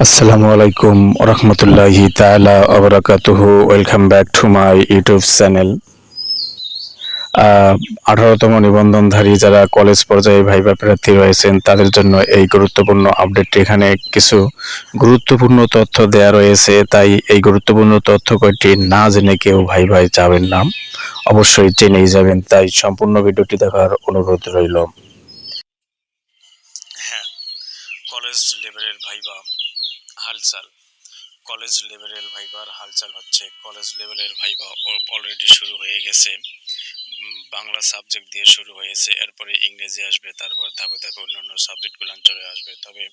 আসসালামু আলাইকুম রহমতুল্লাহি তাআলা ওয়া বারাকাতুহু। Welcome back to my YouTube channel. 18তম নিবন্ধনধারী যারা কলেজ পর্যায়ে ভাইবা প্রার্থী রয়েছেন তাদের জন্য এই গুরুত্বপূর্ণ আপডেটটি। এখানে কিছু গুরুত্বপূর্ণ তথ্য দেয়া রয়েছে, তাই এই গুরুত্বপূর্ণ তথ্য কয়টি না জেনে কেউ ভাইভায় যাবেন না, অবশ্যই জেনেই যাবেন। তাই সম্পূর্ণ ভিডিওটি দেখার অনুরোধ রইল। হ্যাঁ, কলেজ লেভেলের ভাইবা হালচাল। কলেজ লেভেলের ভাইবার হালচাল হচ্ছে, কলেজ লেভেলের ভাইবা অলরেডি শুরু হয়ে গেছে। বাংলা সাবজেক্ট দিয়ে শুরু হয়েছে, এরপরে ইংরেজি আসবে, তারপর ধাপে ধাপে অন্যান্য সাবজেক্টগুলো চলে আসবে। তবে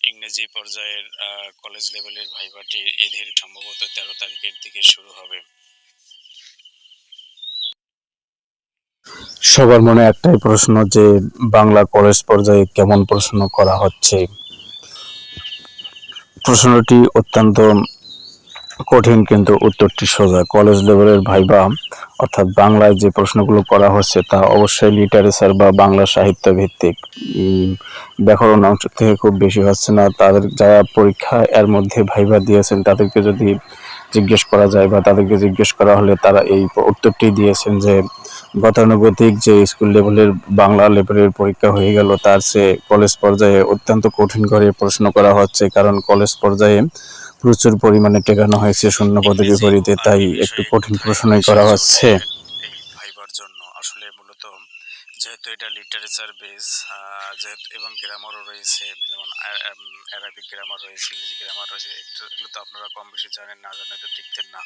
ইংরেজি পর্যায়ের কলেজ লেভেলের ভাইবাটি এদের সম্ভবত 13 তারিখের দিকে শুরু হবে। সবার মনে একটাই প্রশ্ন যে বাংলা কলেজ পর্যায়ে কেমন প্রশ্ন করা হচ্ছে। প্রশ্নটি অত্যন্ত কঠিন কিন্তু উত্তরটি সোজা। কলেজ লেভেলের ভাইবা অর্থাৎ বাংলায় যে প্রশ্নগুলো করা হচ্ছে তা অবশ্যই লিটারেচার বা বাংলা সাহিত্য ভিত্তিক। ব্যাকরণ অংশ থেকে খুব বেশি হচ্ছে না। তাদের যারা পরীক্ষা এর মধ্যে ভাইবা দিয়েছেন তাদেরকে যদি জিজ্ঞেস করা যায় বা তাদেরকে জিজ্ঞেস করা হলে তারা এই উত্তরটি দিয়েছেন যে গতানুগতিক যে স্কুল লেভেলের বাংলা লেভেলের পরীক্ষা হয়ে গেল তার চেয়ে কলেজ পর্যায়ে অত্যন্ত কঠিন করে প্রশ্ন করা হচ্ছে, কারণ কলেজ পর্যায়ে প্রচুর পরিমাণে টেকানো হয়েছে শূন্য পদের ইংরেজি ও বিপরীতে, তাই আরবি একটু বিষয়ে কঠিন কোথায় প্রশ্নই বেশি করা জোর হচ্ছে। দিবেন এই ভাইবার জন্য? আসলে মূলত যেহেতু এটা লিটারেচার বেস, যেহেতু এবং গ্রামারও রয়েছে, যেমন অ্যারাবিক গ্রামার রয়েছে, ইংরেজি গ্রামার রয়েছে, এগুলো তো আপনারা কম বেশি জানেন, না জানলে তো টিকতেন না।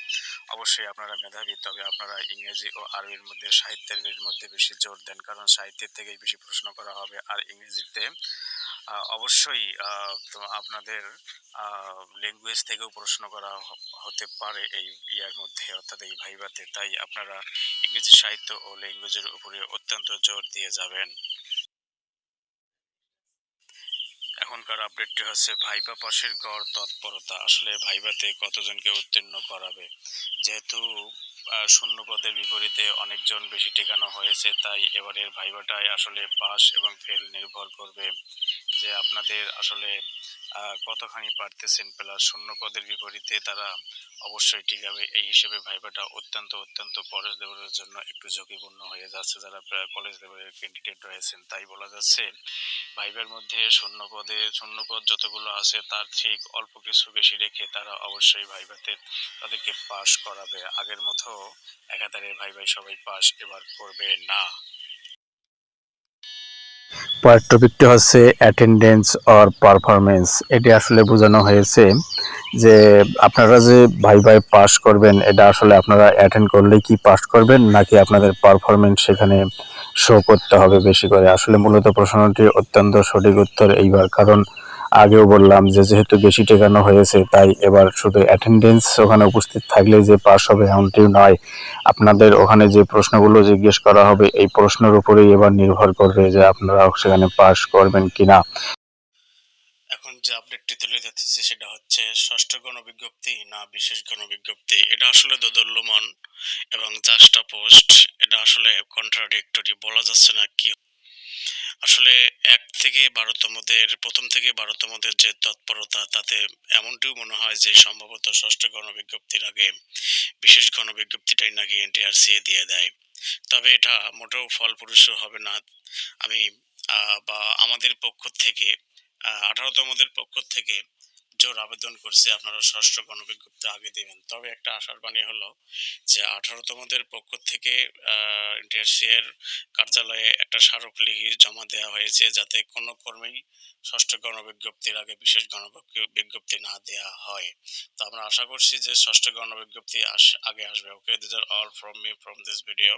অবশ্যই আপনারা মেধাবী, তবে আপনারা ইংরেজি ও আরবির মধ্যে, সাহিত্যের মধ্যে বেশি জোর দেন, কারণ সাহিত্যের থেকেই বেশি প্রশ্ন করা হবে। আর ইংরেজিতে অবশ্যই তো আপনাদের ল্যাঙ্গুয়েজ থেকেও প্রশ্ন করা হতে পারে এই ইয়ার মধ্যে, অর্থাৎ এই ভাইভাতে। তাই আপনারা ইংরেজি সাহিত্য ও ল্যাঙ্গুয়েজের উপরে অত্যন্ত জোর দিয়ে যাবেন। এখনকার আপডেটটি হচ্ছে ভাইবা পাশের গড় তৎপরতা। আসলে ভাইভাতে কতজনকে উত্তীর্ণ করাবে, যেহেতু শূন্য পদের বিপরীতে অনেকজন বেশি টেকানো হয়েছে, তাই এবারের ভাইভাটাই আসলে পাস এবং ফেল নির্ভর করবে যে আপনাদের আসলে কতখানি পারতেছেন, প্লাস শূন্য পদের বিপরীতে তারা অবশ্যই টিকাবে। এই হিসেবে ভাইভাটা অত্যন্ত অত্যন্ত কলেজ লেভেলের জন্য একটু ঝুঁকিপূর্ণ হয়ে যাচ্ছে। যারা কলেজ লেভেলের ক্যান্ডিডেট রয়েছেন, তাই বলা যাচ্ছে ভাইবার মধ্যে শূন্য পদ যতগুলো আছে তার ঠিক অল্প কিছু বেশি রেখে তারা অবশ্যই ভাইভাতে তাদেরকে পাস করাবে। আগের মতো একাধারে ভাই সবাই পাস এবার করবে না। পরের টপিকটি হচ্ছে অ্যাটেন্ডেন্স অর পারফরমেন্স। এটি আসলে বোঝানো হয়েছে যে আপনারা যে ভাইভায় পাস করবেন এটা আসলে আপনারা অ্যাটেন্ড করলেই কি পাস করবেন, নাকি আপনাদের পারফরমেন্স সেখানে শো করতে হবে বেশি করে। আসলে মূলত প্রশ্নটি অত্যন্ত সঠিক উত্তর এইবার, কারণ আগেও বললাম যে যেহেতু বেশি টেকানো হয়েছে তাই এবার শুধু অ্যাটেন্ডেন্স ওখানে উপস্থিত থাকলেই যে পাস হবে এমনটি নয়। আপনাদের ওখানে যে প্রশ্নগুলো জিজ্ঞেস করা হবে এই প্রশ্নের উপরেই এবার নির্ভর করবে যে আপনারা সেখানে পাস করবেন কিনা। এখন যে আপডেটটি তুলে ধরতেছি সেটা হচ্ছে ষষ্ঠ গণবিজ্ঞপ্তি না বিশেষ গণবিজ্ঞপ্তি। এটা আসলে দোদুল্যমান এবং জাস্টা পোস্ট, এটা আসলে কন্ট্রাডিক্টরি, বলা যাচ্ছে না কি। আসলে 1 থেকে 12তমদের, প্রথম থেকে 12তমদের যে তৎপরতা, তাতে এমনটিও মনে হয় যে সম্ভবত ষষ্ঠ গণবিজ্ঞপ্তির আগে বিশেষ গণবিজ্ঞপ্তিটাই নাকি এনটিআরসি দিয়ে দেয়। তবে এটা মোটেও ফলপ্রসূ হবে না। আমি বা আমাদের পক্ষ থেকে 18তমদের পক্ষ থেকে জোর আবেদন করছি আপনারা ষষ্ঠ গণবিজ্ঞপ্তি আগে দিবেন। তবে একটা আশার বাণী হলো যে 18তমদের পক্ষ থেকে এনটিআরসি এর কার্যালয়ে একটা স্মারকলিপি জমা দেওয়া হয়েছে যাতে কোনো কর্মী ষষ্ঠ গণবিজ্ঞপ্তির আগে বিশেষ গণবিজ্ঞপ্তি না দেওয়া হয়। তো আমরা আশা করছি যে ষষ্ঠ গণবিজ্ঞপ্তি আগে আসবে। Okay, this are all from me from this video.